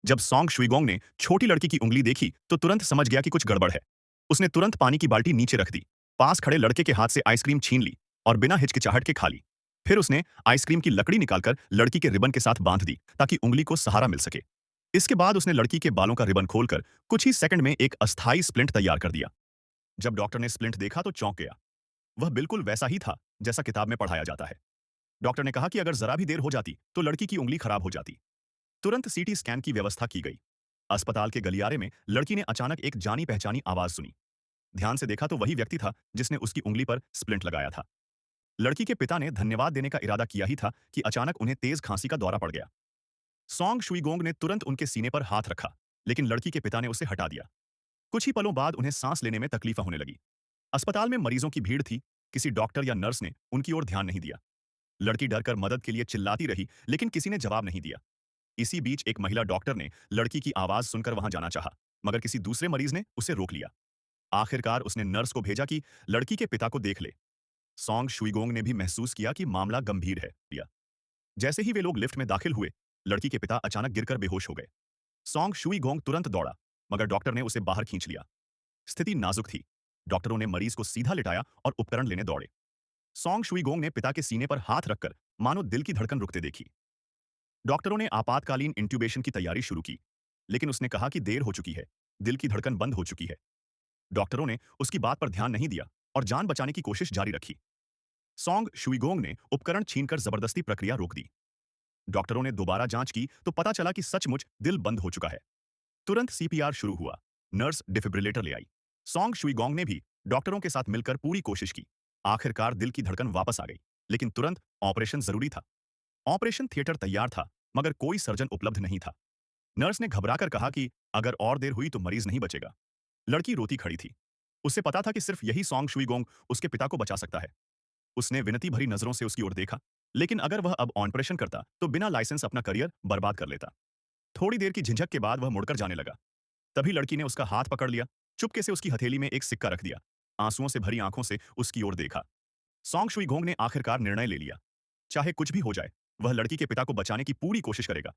जब सोंग शुइगोंग ने छोटी लड़की की उंगली देखी तो तुरंत समझ गया कि कुछ गड़बड़ है। उसने तुरंत पानी की बाल्टी नीचे रख दी, पास खड़े लड़के के हाथ से आइसक्रीम छीन ली और बिना हिचकिचाहट के खा ली। फिर उसने आइसक्रीम की लकड़ी निकालकर लड़की के रिबन के साथ बांध दी ताकि उंगली को सहारा मिल सके। इसके बाद उसने लड़की के बालों का रिबन खोलकर कुछ ही सेकंड में एक अस्थायी स्प्लिंट तैयार कर दिया। जब डॉक्टर ने स्प्लिंट देखा तो चौंक गया। वह बिल्कुल वैसा ही था जैसा किताब में पढ़ाया जाता है। डॉक्टर ने कहा कि अगर जरा भी देर हो जाती तो लड़की की उंगली खराब हो जाती। तुरंत सीटी स्कैन की व्यवस्था की गई। अस्पताल के गलियारे में लड़की ने अचानक एक जानी पहचानी आवाज सुनी। ध्यान से देखा तो वही व्यक्ति था जिसने उसकी उंगली पर स्प्लिंट लगाया था। लड़की के पिता ने धन्यवाद देने का इरादा किया ही था कि अचानक उन्हें तेज खांसी का दौरा पड़ गया। सोंग शुइगोंग ने तुरंत उनके सीने पर हाथ रखा, लेकिन लड़की के पिता ने उसे हटा दिया। कुछ ही पलों बाद उन्हें सांस लेने में तकलीफ होने लगी। अस्पताल में मरीजों की भीड़ थी, किसी डॉक्टर या नर्स ने उनकी ओर ध्यान नहीं दिया। लड़की डरकर मदद के लिए चिल्लाती रही, लेकिन किसी ने जवाब नहीं दिया। इसी बीच एक महिला डॉक्टर ने लड़की की आवाज सुनकर वहां जाना चाहा, मगर किसी दूसरे मरीज ने उसे रोक लिया। आखिरकार उसने नर्स को भेजा कि लड़की के पिता को देख ले। सोंग शुइगोंग ने भी महसूस किया कि मामला गंभीर है। जैसे ही वे लोग लिफ्ट में दाखिल हुए, लड़की के पिता अचानक गिरकर बेहोश हो गए। सोंग शुइगोंग तुरंत दौड़ा, मगर डॉक्टर ने उसे बाहर खींच लिया। स्थिति नाजुक थी। डॉक्टरों ने मरीज को सीधा लिटाया और उपकरण लेने दौड़े। सोंग शुइगोंग ने पिता के सीने पर हाथ रखकर मानो दिल की धड़कन रुकते देखी। डॉक्टरों ने आपातकालीन इंट्यूबेशन की तैयारी शुरू की, लेकिन उसने कहा कि देर हो चुकी है, दिल की धड़कन बंद हो चुकी है। डॉक्टरों ने उसकी बात पर ध्यान नहीं दिया और जान बचाने की कोशिश जारी रखी। सोंग शुइगोंग ने उपकरण छीनकर जबरदस्ती प्रक्रिया रोक दी। डॉक्टरों ने दोबारा जांच की तो पता चला कि सचमुच दिल बंद हो चुका है। तुरंत सीपीआर शुरू हुआ। नर्स डिफिब्रिलेटर ले आई। सोंग शुइगोंग ने भी डॉक्टरों के साथ मिलकर पूरी कोशिश की। आखिरकार दिल की धड़कन वापस आ गई, लेकिन तुरंत ऑपरेशन जरूरी था। ऑपरेशन थिएटर तैयार था, मगर कोई सर्जन उपलब्ध नहीं था। नर्स ने घबराकर कहा कि अगर और देर हुई तो मरीज नहीं बचेगा। लड़की रोती खड़ी थी। उसे पता था कि सिर्फ यही सोंग शुइगोंग उसके पिता को बचा सकता है। उसने विनती भरी नजरों से उसकी ओर देखा, लेकिन अगर वह अब ऑपरेशन करता तो बिना लाइसेंस अपना करियर बर्बाद कर लेता। थोड़ी देर की झिझक के बाद वह मुड़कर जाने लगा। तभी लड़की ने उसका हाथ पकड़ लिया, चुपके से उसकी हथेली में एक सिक्का रख दिया। आंसुओं से भरी आंखों से उसकी ओर देखा। सोंग शुइगोंग ने आखिरकार निर्णय ले लिया। चाहे कुछ भी हो जाए, वह लड़की के पिता को बचाने की पूरी कोशिश करेगा।